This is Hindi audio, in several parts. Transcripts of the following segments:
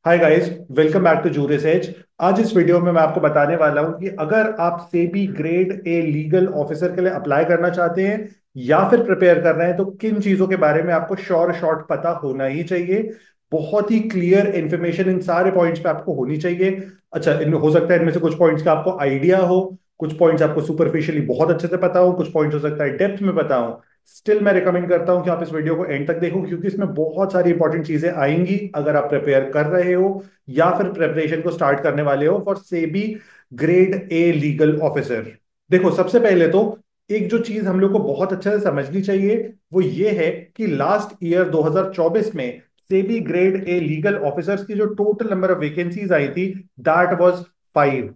Hi guys, welcome back to Juris Edge. आज इस वीडियो में मैं आपको बताने वाला हूं कि अगर आप SEBI grade A legal officer के लिए अप्लाई करना चाहते हैं या फिर प्रिपेयर कर रहे हैं तो किन चीजों के बारे में आपको श्योर शॉर्ट पता होना ही चाहिए। बहुत ही क्लियर इंफॉर्मेशन इन सारे पॉइंट्स पे आपको होनी चाहिए। अच्छा, इनमें हो सकता है इनमें से कुछ पॉइंट्स का आपको आइडिया हो, कुछ पॉइंट्स आपको सुपरफिशियली बहुत अच्छे से पता हो, कुछ पॉइंट्स हो सकता है डेप्थ में पता हो। स्टिल मैं रिकमेंड करता हूं कि आप इस वीडियो को एंड तक देखो, क्योंकि इसमें बहुत सारी इंपॉर्टेंट चीजें आएंगी अगर आप प्रिपेयर कर रहे हो या फिर प्रेपरेशन को स्टार्ट करने वाले हो for SEBI grade A legal officer. देखो, सबसे पहले तो एक जो चीज हम लोग को बहुत अच्छे से समझनी चाहिए वो ये है कि लास्ट ईयर 2024 में SEBI grade A legal officers की जो टोटल नंबर ऑफ वैकेंसीज आई थी, दैट वाज 5।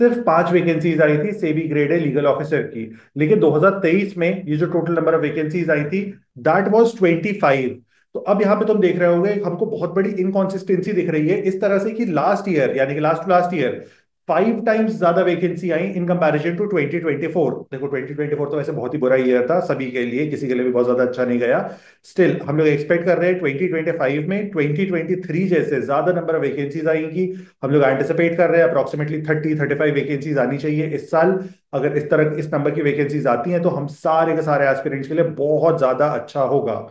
सिर्फ 5 वैकेंसीज आई थी SEBI grade A legal officer की। लेकिन 2023 में ये जो टोटल नंबर ऑफ वैकेंसीज आई थी, दैट वाज 25। तो अब यहाँ पे तुम देख रहे होगे हमको बहुत बड़ी इनकॉन्सिस्टेंसी दिख रही है इस तरह से कि लास्ट ईयर यानी कि last to last year 5 times ज्यादा वैकेंसी आई इन कंपैरिजन टू 2024। देखो, 2024 तो वैसे बहुत ही बुरा ईयर था सभी के लिए, किसी के लिए भी बहुत ज्यादा अच्छा नहीं गया। स्टिल हम लोग एक्सपेक्ट कर रहे हैं 2025 में 2023 जैसे ज्यादा नंबर ऑफ वैकेंसीज आएंगी। हम लोग एंटिसिपेट कर रहे हैं अप्रोक्सीमेटली 30-35 वैकेंसीज आनी चाहिए इस साल। अगर इस तरह इस नंबर की वैकेंसीज आती हैं तो हम सारे के सारे एस्पिरेंट्स के लिए बहुत ज्यादा अच्छा होगा।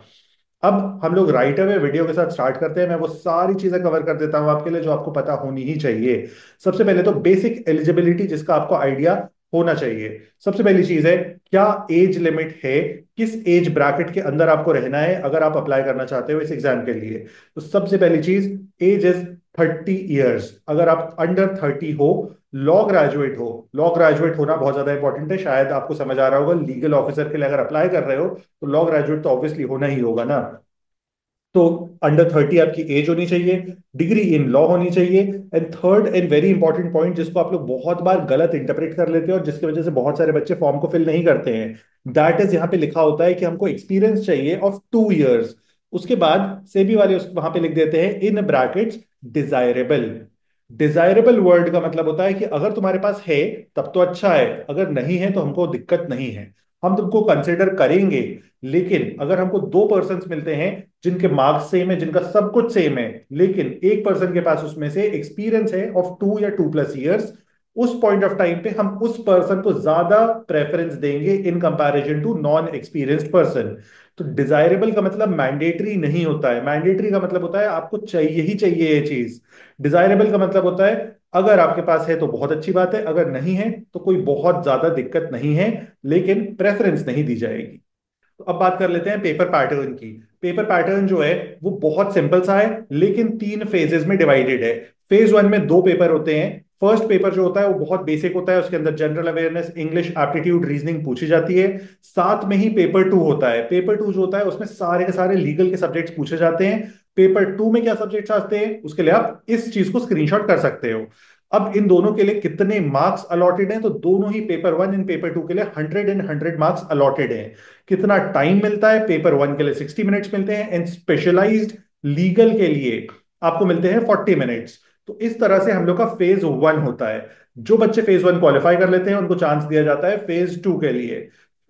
अब हम लोग राइट अवे वीडियो के साथ स्टार्ट करते हैं। मैं वो सारी चीजें कवर कर देता हूं आपके लिए जो आपको पता होनी ही चाहिए। सबसे पहले तो बेसिक एलिजिबिलिटी जिसका आपको आइडिया होना चाहिए। सबसे पहली चीज है, क्या एज लिमिट है, किस एज ब्रैकेट के अंदर आपको रहना है अगर आप अप्लाई करना चाहते हो इस एग्जाम के लिए। तो सबसे पहली चीज, एज इज 30 ईयर्स। अगर आप अंडर 30 हो, लॉ ग्रेजुएट हो, लॉ ग्रेजुएट होना बहुत ज्यादा इंपॉर्टेंट है। शायद आपको समझ आ रहा होगा, लीगल ऑफिसर के लिए अगर अप्लाई कर रहे हो तो लॉ ग्रेजुएट तो ऑब्वियसली होना ही होगा ना। तो अंडर 30 आपकी एज होनी चाहिए, डिग्री इन लॉ होनी चाहिए। And third and very important point जिसको आप लोग बहुत बार गलत इंटरप्रेट कर लेते हैं और जिसकी वजह से बहुत सारे बच्चे फॉर्म को फिल नहीं करते हैं, दैट इज यहाँ पे लिखा होता है कि हमको एक्सपीरियंस चाहिए ऑफ 2 इयर्स। उसके बाद सेबी वाले वहां पे लिख देते हैं in brackets desirable. Desirable word का मतलब होता है कि अगर तुम्हारे पास है तब तो अच्छा है, अगर नहीं है तो हमको दिक्कत नहीं है, हम तुमको कंसिडर करेंगे। लेकिन अगर हमको 2 पर्सन मिलते हैं जिनके मार्क्स सेम है, जिनका सब कुछ सेम है, लेकिन एक पर्सन के पास उसमें से एक्सपीरियंस है ऑफ 2 या 2+ ईयर्स, उस पॉइंट ऑफ टाइम पे हम उस पर्सन को ज्यादा प्रेफरेंस देंगे in comparison to non experienced person. तो डिजायरेबल का मतलब मैंडेटरी नहीं होता है। मैंडेटरी का मतलब होता है आपको चाहिए ही चाहिए ये चीज। डिजायरेबल का मतलब होता है अगर आपके पास है तो बहुत अच्छी बात है, अगर नहीं है तो कोई बहुत ज्यादा दिक्कत नहीं है, लेकिन प्रेफरेंस नहीं दी जाएगी। तो अब बात कर लेते हैं पेपर पैटर्न की। पेपर पैटर्न जो है वो बहुत सिंपल सा है, लेकिन 3 फेजेस में डिवाइडेड है। फेज 1 में 2 पेपर होते हैं। फर्स्ट पेपर जो होता है वो बहुत बेसिक होता है, उसके अंदर general awareness, English aptitude, reasoning पूछी जाती है। साथ में ही पेपर 2 होता है। पेपर 2 जो होता है उसमें सारे के सारे लीगल के सब्जेक्ट्स पूछे जाते हैं। पेपर 2 में क्या सब्जेक्ट्स आते हैं उसके लिए आप इस चीज को स्क्रीनशॉट कर सकते हो। अब इन दोनों के लिए कितने मार्क्स अलॉटेड हैं, तो दोनों ही पेपर 1 एंड पेपर 2 के लिए 100 मार्क्स अलॉटेड हैं। कितना टाइम मिलता है, पेपर 1 के लिए 60 मिनट्स मिलते हैं एंड स्पेशलाइज्ड लीगल के लिए आपको मिलते हैं 40 मिनट्स। तो इस तरह से हम लोग का फेज 1 होता है। जो बच्चे फेज 1 क्वालिफाई कर लेते हैं उनको चांस दिया जाता है फेज 2 के लिए।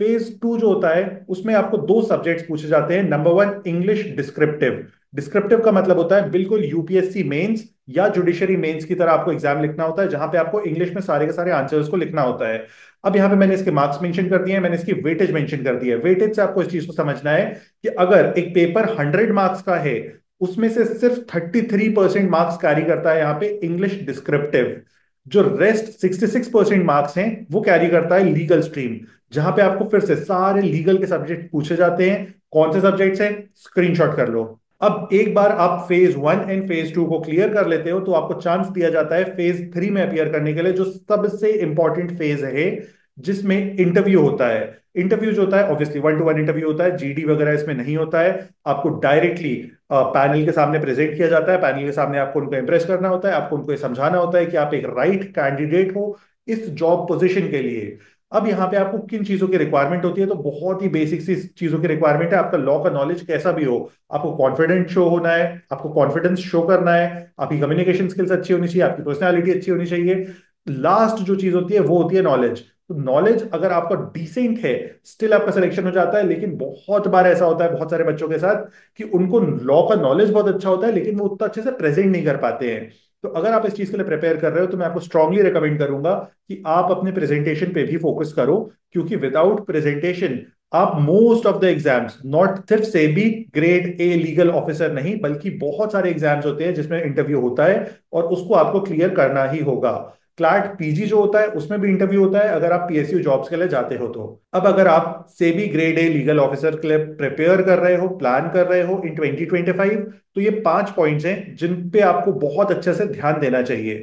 फेज 2 जो होता है उसमें आपको 2 सब्जेक्ट्स पूछे जाते हैं। Number 1, English descriptive. डिस्क्रिप्टिव का मतलब होता है बिल्कुल यूपीएससी मेंस या जुडिशरी मेंस की तरह आपको एग्जाम लिखना होता है, जहां पे आपको इंग्लिश में सारे के सारे आंसर्स को लिखना होता है। अब यहाँ पे मैंने इसके मार्क्स मेंशन कर दिए हैं, मैंने इसकी वेटेज मेंशन कर दी है। वेटेज से आपको इस चीज को समझना है कि अगर एक पेपर 100 मार्क्स का है, उसमें से सिर्फ 33% मार्क्स कैरी करता है यहाँ पे इंग्लिश डिस्क्रिप्टिव। जो रेस्ट 66% मार्क्स हैं वो कैरी करता है लीगल स्ट्रीम, जहां पे आपको फिर से सारे लीगल के सब्जेक्ट पूछे जाते हैं। कौन से सब्जेक्ट्स हैं, स्क्रीनशॉट कर लो। अब एक बार आप फेज 1 एंड फेज 2 को क्लियर कर लेते हो तो आपको चांस दिया जाता है फेज 3 में अपियर करने के लिए, जो सबसे इंपॉर्टेंट फेज है, जिसमें इंटरव्यू होता है। इंटरव्यू जो होता है ऑब्वियसली 1-to-1 इंटरव्यू होता है, जीडी वगैरह इसमें नहीं होता है। आपको डायरेक्टली पैनल के सामने प्रेजेंट किया जाता है। पैनल के सामने आपको उनको इंप्रेस करना होता है, आपको उनको ये समझाना होता है कि आप एक राइट कैंडिडेट हो इस जॉब पोजीशन के लिए। अब यहाँ पे आपको किन चीजों की रिक्वायरमेंट होती है, तो बहुत ही बेसिक सी चीजों की रिक्वायरमेंट है। आपका लॉ का नॉलेज कैसा भी हो, आपको कॉन्फिडेंट शो होना है, आपको कॉन्फिडेंस शो करना है, आपकी कम्युनिकेशन स्किल्स अच्छी होनी चाहिए, आपकी पर्सनैलिटी अच्छी होनी चाहिए। लास्ट जो चीज होती है वो होती है नॉलेज। तो नॉलेज अगर आपका डिसेंट है, स्टिल आपका सिलेक्शन हो जाता है। लेकिन बहुत बार ऐसा होता है बहुत सारे बच्चों के साथ कि उनको लॉ का नॉलेज बहुत अच्छा होता है लेकिन वो उतना अच्छे से प्रेजेंट नहीं कर पाते हैं। तो अगर आप इस चीज के लिए प्रिपेयर कर रहे हो तो मैं आपको स्ट्रांगली रिकमेंड करूंगा कि आप अपने प्रेजेंटेशन पे भी फोकस करो, क्योंकि विदाउट प्रेजेंटेशन आप most of the exams, not सिर्फ SEBI grade A legal officer नहीं बल्कि बहुत सारे एग्जाम्स होते हैं जिसमें इंटरव्यू होता है और उसको आपको क्लियर करना ही होगा। क्लैट पीजी जो होता है उसमें भी इंटरव्यू होता है अगर आप पीएसयू जॉब्स के लिए जाते हो तो। अब अगर आप SEBI grade A legal officer के लिए प्रिपेयर कर रहे हो, प्लान कर रहे हो इन 2025, तो ये 5 पॉइंट्स हैं जिन पे आपको बहुत अच्छे से ध्यान देना चाहिए।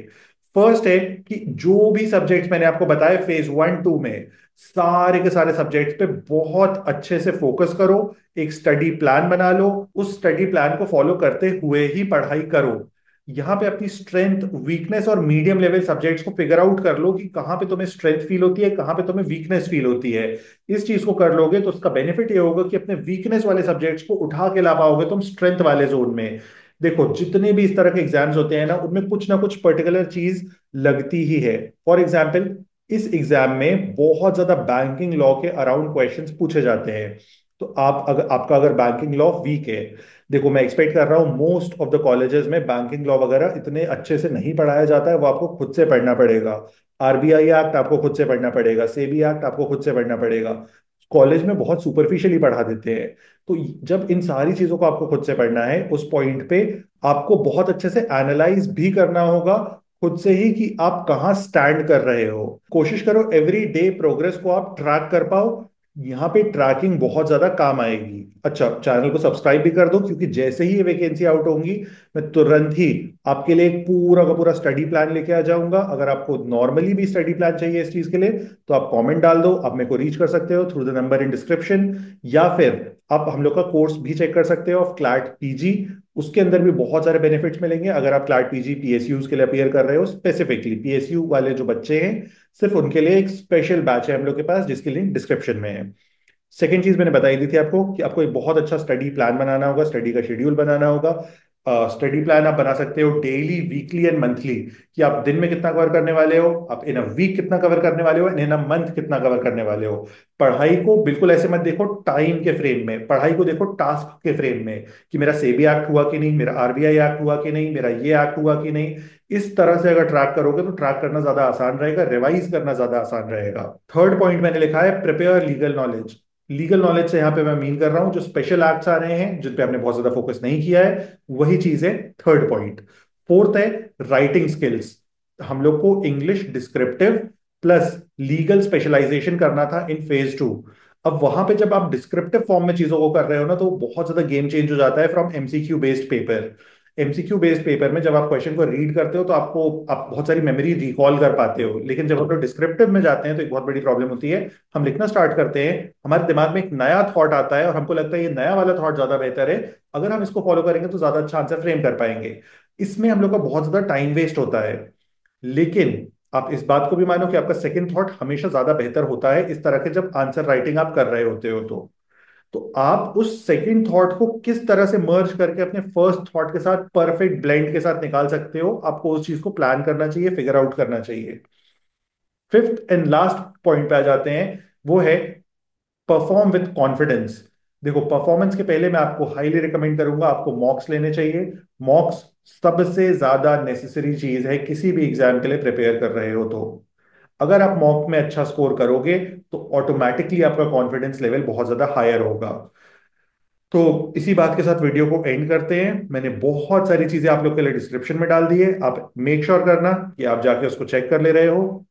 फर्स्ट है कि जो भी सब्जेक्ट्स मैंने आपको बताए फेज 1 2 में, सारे के सारे सब्जेक्ट्स पे बहुत अच्छे से फोकस करो। एक स्टडी प्लान बना लो, उस स्टडी प्लान को फॉलो करते हुए ही पढ़ाई करो। यहाँ पे अपनी स्ट्रेंथ, वीकनेस और मीडियम लेवल सब्जेक्ट्स को फिगर आउट कर लो कि कहाँ पे तुम्हें स्ट्रेंथ फील होती है, कहाँ पे तुम्हें वीकनेस फील होती है। इस चीज को कर लोगे तो उसका बेनिफिट ये होगा कि अपने वीकनेस वाले सब्जेक्ट्स को उठा के ला पाओगे तुम स्ट्रेंथ वाले जोन में। देखो जितने भी इस तरह के एग्जाम्स होते हैं ना, उनमें कुछ ना कुछ पर्टिकुलर चीज लगती ही है। फॉर एग्जाम्पल, इस एग्जाम में बहुत ज्यादा बैंकिंग लॉ के अराउंड क्वेश्चंस पूछे जाते हैं। तो आप अगर आपका अगर बैंकिंग लॉ वीक है, देखो मैं एक्सपेक्ट कर रहा हूँ मोस्ट ऑफ द कॉलेजेस में बैंकिंग लॉ वगैरह इतने अच्छे से नहीं पढ़ाया जाता है, वो आपको खुद से पढ़ना पड़ेगा। आरबीआई एक्ट आपको खुद से पढ़ना पड़ेगा, सेबी एक्ट आपको खुद से पढ़ना पड़ेगा। कॉलेज में बहुत सुपरफिशियली पढ़ा देते हैं। तो जब इन सारी चीजों को आपको खुद से पढ़ना है, उस पॉइंट पे आपको बहुत अच्छे से एनालाइज भी करना होगा खुद से ही कि आप कहाँ स्टैंड कर रहे हो। कोशिश करो एवरी डे प्रोग्रेस को आप ट्रैक कर पाओ। यहाँ पे ट्रैकिंग बहुत ज्यादा काम आएगी। अच्छा, चैनल को सब्सक्राइब भी कर दो, क्योंकि जैसे ही ये वैकेंसी आउट होंगी मैं तुरंत ही आपके लिए एक पूरा का पूरा स्टडी प्लान लेके आ जाऊंगा। अगर आपको नॉर्मली भी स्टडी प्लान चाहिए इस चीज के लिए तो आप कमेंट डाल दो, आप मेरे को रीच कर सकते हो through the number in description, या फिर आप हम लोग का कोर्स भी चेक कर सकते हो ऑफ क्लैट पीजी। उसके अंदर भी बहुत सारे बेनिफिट्स मिलेंगे अगर आप क्लैट पीजी पीएसयू के लिए अपियर कर रहे हो। स्पेसिफिकली पीएसयू वाले जो बच्चे हैं, सिर्फ उनके लिए एक स्पेशल बैच है हम लोग के पास जिसकी लिंक डिस्क्रिप्शन में है। सेकेंड चीज मैंने बताई दी थी आपको कि आपको एक बहुत अच्छा स्टडी प्लान बनाना होगा, स्टडी का शेड्यूल बनाना होगा। स्टडी प्लान आप बना सकते हो डेली, वीकली एंड मंथली, कि आप दिन में कितना कवर करने वाले हो, आप इन अ वीक कितना कवर करने वाले हो, इन अ मंथ कितना कवर करने वाले हो। पढ़ाई को बिल्कुल ऐसे मत देखो टाइम के फ्रेम में, पढ़ाई को देखो टास्क के फ्रेम में, कि मेरा सेबी एक्ट हुआ कि नहीं, मेरा आरबीआई एक्ट हुआ कि नहीं, मेरा ये एक्ट हुआ कि नहीं। इस तरह से अगर ट्रैक करोगे तो ट्रैक करना ज्यादा आसान रहेगा, रिवाइज करना ज्यादा आसान रहेगा। थर्ड पॉइंट मैंने लिखा है prepare legal knowledge. Legal knowledge से यहाँ पे मैं मीन कर रहा हूँ जो स्पेशल एक्ट्स आ रहे हैं जिन पे आपने बहुत ज्यादा फोकस नहीं किया है, वही चीज है थर्ड पॉइंट। फोर्थ है राइटिंग स्किल्स। हम लोग को English descriptive plus legal specialization करना था इन फेज 2। अब वहां पे जब आप डिस्क्रिप्टिव फॉर्म में चीजों को कर रहे हो ना, तो बहुत ज्यादा गेम चेंज हो जाता है from MCQ based paper. MCQ based paper में जब आप क्वेश्चन को रीड करते हो तो आपको आप बहुत सारी मेमोरी रिकॉल कर पाते हो, लेकिन जब आप लोग डिस्क्रिप्टिव में जाते हैं तो एक बहुत बड़ी प्रॉब्लम होती है। हम लिखना स्टार्ट करते हैं, हमारे दिमाग में एक नया थॉट आता है और हमको लगता है ये नया वाला थॉट ज्यादा बेहतर है, अगर हम इसको फॉलो करेंगे तो ज्यादा अच्छा आंसर फ्रेम कर पाएंगे। इसमें हम लोग का बहुत ज्यादा टाइम वेस्ट होता है। लेकिन आप इस बात को भी मानो कि आपका सेकंड थॉट हमेशा ज्यादा बेहतर होता है इस तरह के जब आंसर राइटिंग आप कर रहे होते हो। तो आप उस सेकंड थॉट को किस तरह से मर्ज करके अपने फर्स्ट थॉट के साथ परफेक्ट ब्लेंड के साथ निकाल सकते हो, आपको उस चीज को प्लान करना चाहिए, फिगर आउट करना चाहिए। फिफ्थ एंड लास्ट पॉइंट पे आ जाते हैं, वो है परफॉर्म विथ कॉन्फिडेंस। देखो परफॉर्मेंस के पहले मैं आपको हाईली रिकमेंड करूंगा आपको मॉक्स लेने चाहिए। मॉक्स सबसे ज्यादा नेसेसरी चीज है किसी भी एग्जाम के लिए प्रिपेयर कर रहे हो तो। अगर आप मॉक में अच्छा स्कोर करोगे तो ऑटोमेटिकली आपका कॉन्फिडेंस लेवल बहुत ज्यादा हायर होगा। तो इसी बात के साथ वीडियो को एंड करते हैं। मैंने बहुत सारी चीजें आप लोग के लिए डिस्क्रिप्शन में डाल दी है, आप मेक श्योर करना कि आप जाके उसको चेक कर ले रहे हो।